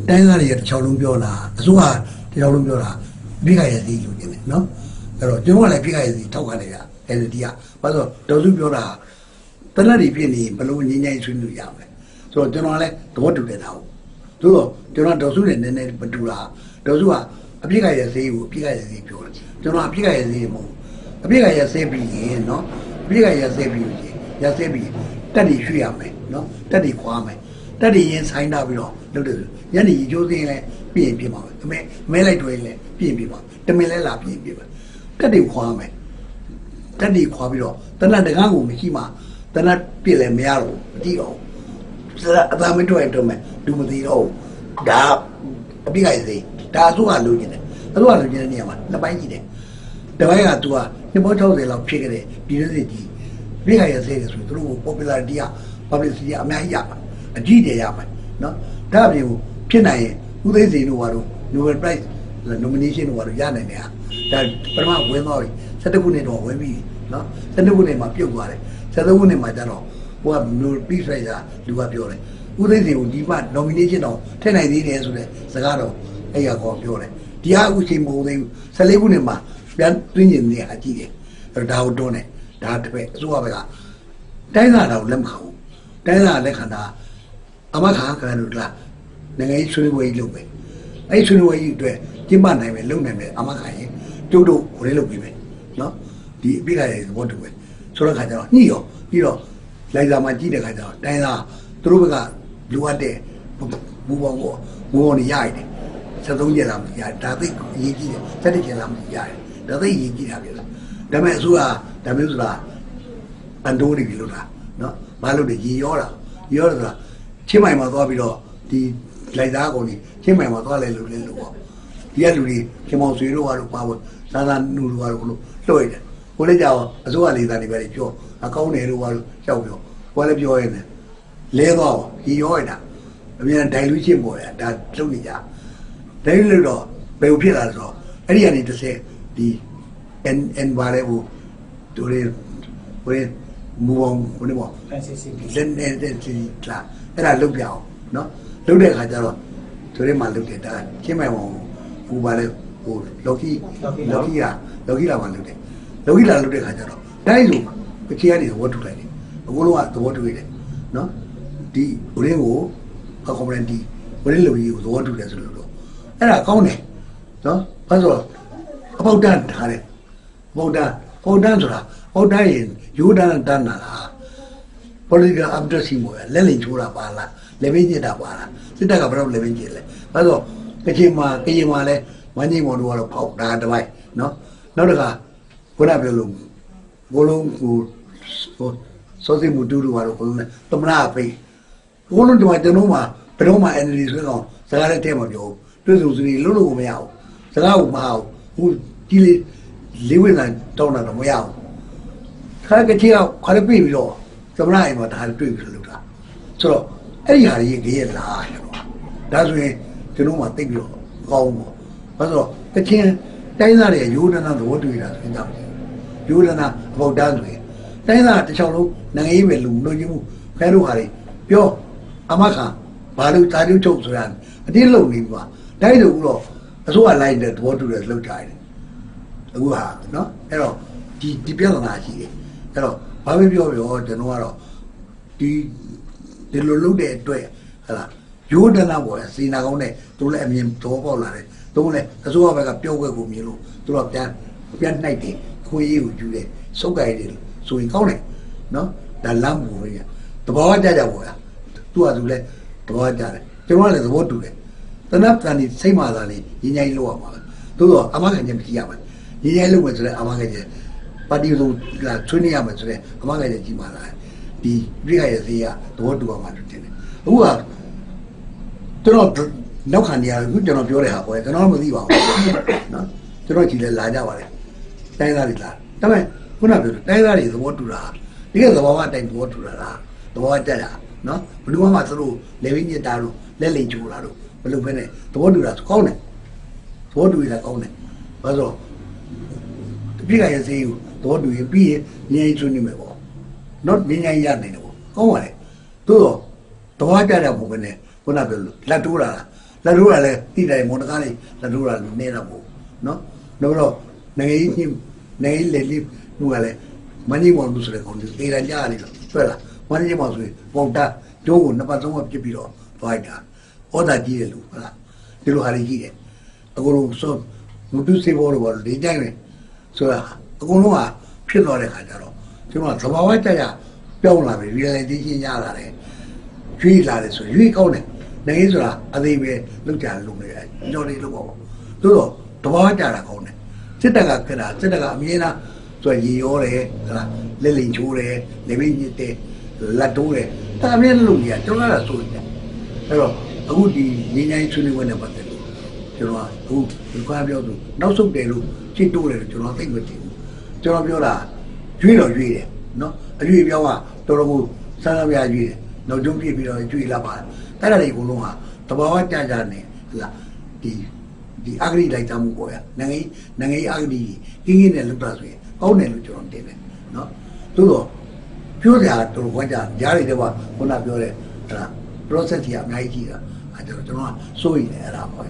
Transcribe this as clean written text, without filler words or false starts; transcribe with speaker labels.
Speaker 1: တိုင်းသားတွေကတစ်ချောင်းလုံးပြောလာအစိုးရတစ်ချောင်းလုံးပြောတာပြည်ခိုင်ရဲ့စီလူချင်းတယ်နော်အဲ့တော့ကျွန်တော်ကလည်းပြည်ခိုင်ရဲ့စီထောက်ခံတယ်ဗျအဲ့ဒီကဘာလို့ဒေါ်စုပြောတာတနက်တွေဖြစ်နေဘလို့ငင်းငိုင်းဆွေးနွေးရမယ်ဆိုတော့ကျွန်တော်လည်းသဘောတူတယ်တာဟုတ်သို့တော့ကျွန်တော်ဒေါ်စုနဲ့နည်းနည်းမတူတာဒေါ်စုကအပြည်ခိုင်ရဲ့စီကိုအပြည်ခိုင်ရဲ့စီပြောတယ်ကျွန်တော်အပြည်ခိုင်ရဲ့စီမဟုတ်အပြည်ခိုင်ရဲ့စီပြီးရင်နော်အပြည်ခိုင်ရဲ့စီပြီးရစီပြီးတက်တွေရွှေ့ရမယ်နော်တက်တွေခွာမယ်တက်တွေရင်ဆိုင်တာပြီးတော့လုပ်တယ်ညနေရီကျိုးစင်းလဲပြင်ပြပါမယ်မဲလိုက်တွဲလဲပြင်ပြပါတမင်လဲလာပြင်ပြပါတက်တွေခွာမယ်တက်တွေခွာပြီးတော့တနတ်တကားကိုမရှိမှတနတ်ပြစ်လဲမရတော့မကြည့်တော့အသာမတွဲတော့မယ်လူမသိတော့ဒါအပြစ်ခိုင်စေဒါအစိုးရလိုချင်တယ်အစိုးရလိုချင်တဲ့နေရာမှာနှစ်ပိုင်းကြီးတယ်တစ်ပိုင်းက तू ကနှစ်ပေါင်း60လောက်ဖြစ်ခဲ့တဲ့ပြည်သူစစ်ကြီးပြစ်ခိုင်ရစေဆိုသူတို့ကို popularity က publicity အများကြီးရပါအကြည့်တယ်ရမှာနော်ဒါအပြင်ကိုဖြစ်နိုင်ရင်ဦးသိန်းစိန်တို့ကတော့ Nobel Prize nomination တို့ကတော့ရနိုင်တယ်ဟာဒါပထမဝင်သွားပြီ17ခုနှစ်တော့ဝင်ပြီနော်17ခုနှစ်မှာပြုတ်သွားတယ်17ခုနှစ်မှာကျတော့ဟိုက Nobel Peace Prize လူကပြောတယ်ဦးသိန်းစိန်ကိုဒီမှ nomination တော့ထည့်နိုင်သေးတယ်ဆိုတဲ့စကားတော့အဲ့ရကောပြောတယ်ဒီဟာအခုချိန်မဟုတ်သေးဘူး14ခုနှစ်မှာပြန်တွင်းကျင်နေအကြည့်တယ်အဲ့ဒါကိုတွန်းတယ်ဒါတစ်ဖက်အစိုးရဘက်ကတိုင်းသားတော့လက်မခံဘူးတိုင်းသားလက်ခံတာအမခါကလို့လားနိုင်ငံရေးဆွေးနွေးရေးလုပ်မယ်အဲ့ဆွေးနွေးရေးအတွက်ကျင်းပနိုင်မယ်လုပ်နိုင်မယ်အမခါရင်ကျုပ်တို့ဟိုလေးလုပ်ပြီးမယ်နော်ဒီအပိကရဲ့သဘောတူပဲဆိုတော့ခါကျတော့ညှိရောပြီးတော့လိုက်စာမှာကြည့်တဲ့ခါကျတော့တိုင်းသားသူတို့ဘက်ကလိုအပ်တဲ့ဘူပေါင်းကိုဘူပေါင်းနေရရတယ်73ကျက်လာမရဒါသိအရေးကြီးတယ်7ကျက်လာမရတယ်ဒါသိအရေးကြီးတာပြလားဒါပေမဲ့အစိုးရဒါမျိုးဆိုတာအန်တိုးနေပြီလို့လားနော်မလုပ်တယ်ရေရောတာဆိုတာချင်းမိုင်မှာသွားပြီးတော့ဒီလိုက်သားကုန်ကြီးချင်းမိုင်မှာသွားလဲလို့ပေါ့ဒီကလူတွေချင်းမောင်ဆွေတို့ကတော့ပါဖို့သာသာနူတို့ကတော့လို့လွှဲတယ်ကိုလည်းကြောက်အစိုးရလေးသားတွေပဲပြောအကောင်းတယ်တို့ကတော့ကြောက်ပြောကိုလည်းပြောရတယ်လဲသွားရေရောရတာအမြန်ဒိုင်လူချင်းပေါ်ရဒါလုပ်နေကြဒိုင်လို့တော့ဘယ်လိုဖြစ်လာလဲဆိုတော့အဲ့ဒီကနေတစ်ဆက်ဒီ N ဘာလဲဟိုတို့တွေဟိုမူအောင်ဟိုနေပေါ့လက်နေတဲ့စီလာအဲ့ဒါလုတ်ပြအောင်နော်လုတ်တဲ့အခါကျတော့ဆိုရဲမှလုတ်တယ်ဒါချင်းမိုင်အောင်ဟိုပါလေဟိုလော်ကီလာမှလုတ်တယ်လော်ကီလာလုတ်တဲ့အခါကျတော့တိုင်းဆိုအခြေအနေသဘောတူလိုက်တယ်အကုန်လုံးကသဘောတူရတယ်နော်ဒီဟိုရင်းကိုအကွန်မန်တီဟိုရင်းလူကြီးကိုသဘောတူတယ်ဆိုလို့အဲ့ဒါကောင်းတယ်နော်ဘာလို့အပေါက်တန်းထားတယ်အပေါက်တန်းဆိုတာအပေါက်တန်းရင်ယူတန်းတန်းလာလား political abdressing ပေါ့လက်လင်ချိုးတာပါလားလက်မင်းကျစ်တာပါလားစစ်တပ်ကဘယ်တော့လက်မင်းကျစ်လဲဘာလို့ကချင်မှာလဲဝမ်းကြီးမော်တို့ကတော့ဖောက်တာတစ်ပိုင်းနော်နောက်တစ်ခါခုနပြောလို့ဘလုံးဟိုစောစီမူတူတို့ကတော့ဘလုံးနဲ့သမနာဖိတ်ဘလုံးဒီမှာကျွန်တော်မှာဘယ်တော့မှ energy ဆွဲအောင်စကားလည်းထဲမှာပြောတွေ့ဆုံစုလို့ကိုမရဘူးစကားကိုမအောင်ဟိုကြီးလေးဝင်းတိုင်းတောင်းတာတော့မရဘူးခါကကြီးကခါရပြပြီးတော့သမဏအိမ်မှာဒါတွေ့ပြီးလုပ်တာဆိုတော့အဲ့ဒီဟာကြီးကြီးရလားကျွန်တော်ဒါဆိုရင်ကျွန်တော်မှသိပြီးတော့ကောင်းပေါ့ဘာလို့တချင်းတိုင်းသားတွေရိုးဒနာသဘောတူရတာဆိုတော့ရိုးဒနာအပေါက်တန်းဆိုရင်တိုင်းသားတစ်ချောင်းလုံးနိုင်ငံရေးပဲလူလို့ချင်းမှုခဲတို့ဟာတွေပြောအမခံဘာလို့တာကျုပ်ချုပ်ဆိုတာအတင်းလုံနေပြီပါတိုင်းဆိုတော့အစိုးရလိုက်တဲ့သဘောတူတယ်လှုပ်ကြတယ်အခုဟာနော်အဲ့တော့ဒီပြဿနာရှိတယ်အဲ့တော့ဘာပဲပြောကျွန်တော်ကတော့ဒီလိုလုပ်တဲ့အတွက်ဟဲ့လားရိုးဒနာပေါ်စီနာကောင်းတဲ့သူလည်းအမြင်သဘောပေါက်လာတယ်သူလည်းအစိုးရဘက်ကပြောခွက်ကိုမြင်လို့သူတော့ပြန်နှိုက်တယ်ခွေးကြီးကိုယူတယ်စုပ်ကြိုက်တယ်ဆိုရင်ကောင်းတယ်နော်ဒါလမ်းပူရသဘောကြကြပေါ်ရသူကသူလည်းသဘောကြတယ်ကျွန်တော်လည်းသဘောတူတယ်တနပ်တန်ဒီစိတ်မာသာလေးရင်းញိုင်းလို့ရမှာသို့တော့အမခံချက်မရှိရပါဘူးရင်းញိုင်းလို့မယ်ဆိုတော့အမခံချက်ပါတီလုံးလာဆွေးနွေးရမယ်ဆိုတော့အမခံချက်ကြီးမာလာဒီပြည်ခရဲ့ဈေးကသဘောတူအောင်မှတူတယ်အခုကကျွန်တော်နောက်ခံနေရအခုကျွန်တော်ပြောတဲ့ဟာပေါ့ကျွန်တော်မသိပါဘူးနော်ကျွန်တော်ကြည့်လဲလာကြပါလေတိုင်းသားတွေလာဒါပေမဲ့ခုနပြောတိုင်းသားတွေသဘောတူတာဒီကသဘောကအတိုင်းသဘောတူတာလားသဘောတက်တာနော်ဘယ်လိုမှသူတို့လေဝိညတာတို့လက်လိမ်ချိုးလာတို့ဘယ်လိုပဲနဲ့သဘောတူတာကောင်းတယ်သဘောတူရတာကောင်းတယ်ဘာလို့ပြည်ခရဲ့ဈေးကိုသဘောတူရင်ပြီးရင်ငြိမ်းချမ်းနေမယ်ပေါ့နော်ငြိမ်းချမ်းရနိုင်တယ်ပေါ့ကောင်းပါလေသို့တော့သဘောကြတာပုံပဲနဲ့ခုနပြောလို့လက်တိုးတာ လက်ထိုးတာလည်းတိတယ်မော်တကားလေးလက်ထိုးတာနေတာပေါ့နော်တော့နိုင်ငံကြီးနိုင်ငံလေလိလူကလည်းမင်းကြီးမော်လို့ဆိုတဲ့ကောင်ဒီတေးရကြရတယ်တွေ့လားမင်းကြီးမော်ဆိုရင်ပုံတာကျိုးကိုနှစ်ပတ်သုံးပတ်ပြစ်ပြီးတော့သွားလိုက်တာဩတာကြီးတယ်လို့ဟုတ်လားဒီလိုဟာကြီးတယ်အကုန်လုံးဆိုမတူစေဘောလို့ဒီကြိုင်ပဲဆိုတာအကုန်လုံးကဖြစ်သွားတဲ့ခါကျတော့ကျွန်တော်သဘာဝကြကြပြောင်းလာပြီ realization ရလာတယ်ရွေးလာတယ်ဆိုရွေးကောင်းတယ်နိုင်ငံဆိုတာအသေးပဲလောက်ကြလုံနေတယ်ကြော်နေလို့ပေါ့သို့တော့သဘာဝကြတာကောင်းတယ်စစ်တပ်ကခက်တာစစ်တပ်ကအမြင်လားဆိုရေရောတယ်ဟုတ်လားလက်လိန်ချိုးတယ်လက်မိညစ်တယ်လက်တိုးတယ်ဒါအမြင်လုံးကြီးကကျွန်တော်ကဆိုရင်အဲ့တော့အခုဒီငင်းငိုင်းဆွေးနွေးပွဲနဲ့ပတ်သက်လို့ကျွန်တော်ကအခုဒီကွာပြောသူနောက်ဆုတ်တယ်လို့ရှင်းတိုးတယ်လို့ကျွန်တော်သိမသိဘူးကျွန်တော်ပြောတာရွေးတော့ရွေးတယ်နော်အရွေးပြောင်းကတော်တော်ကိုစမ်းစမ်းပြရွေးတယ်နောက်ကျုံးပြပြီးတော့ရွေးလာပါတယ်အဲ့ဒါတွေအကုန်လုံးကတဘာဝကြကြနေဟလာဒီအဂရိလိုက်တမှုပေါ်ရနိုင်ငံရေးအဂရိကင်းကင်းနဲ့လွတ်တာဆိုရင်ကောင်းတယ်လို့ကျွန်တော်တင်တယ်နော်သို့တော့ပြောကြတော်တော်ခွင့်ကြရားတွေတော့ခုနပြောတဲ့ဟလာ process ကြီးအများကြီးကြီးတာအဲကျွန်တော်ကစိုးရိမ်တယ်အဲ့ဒါပေါ့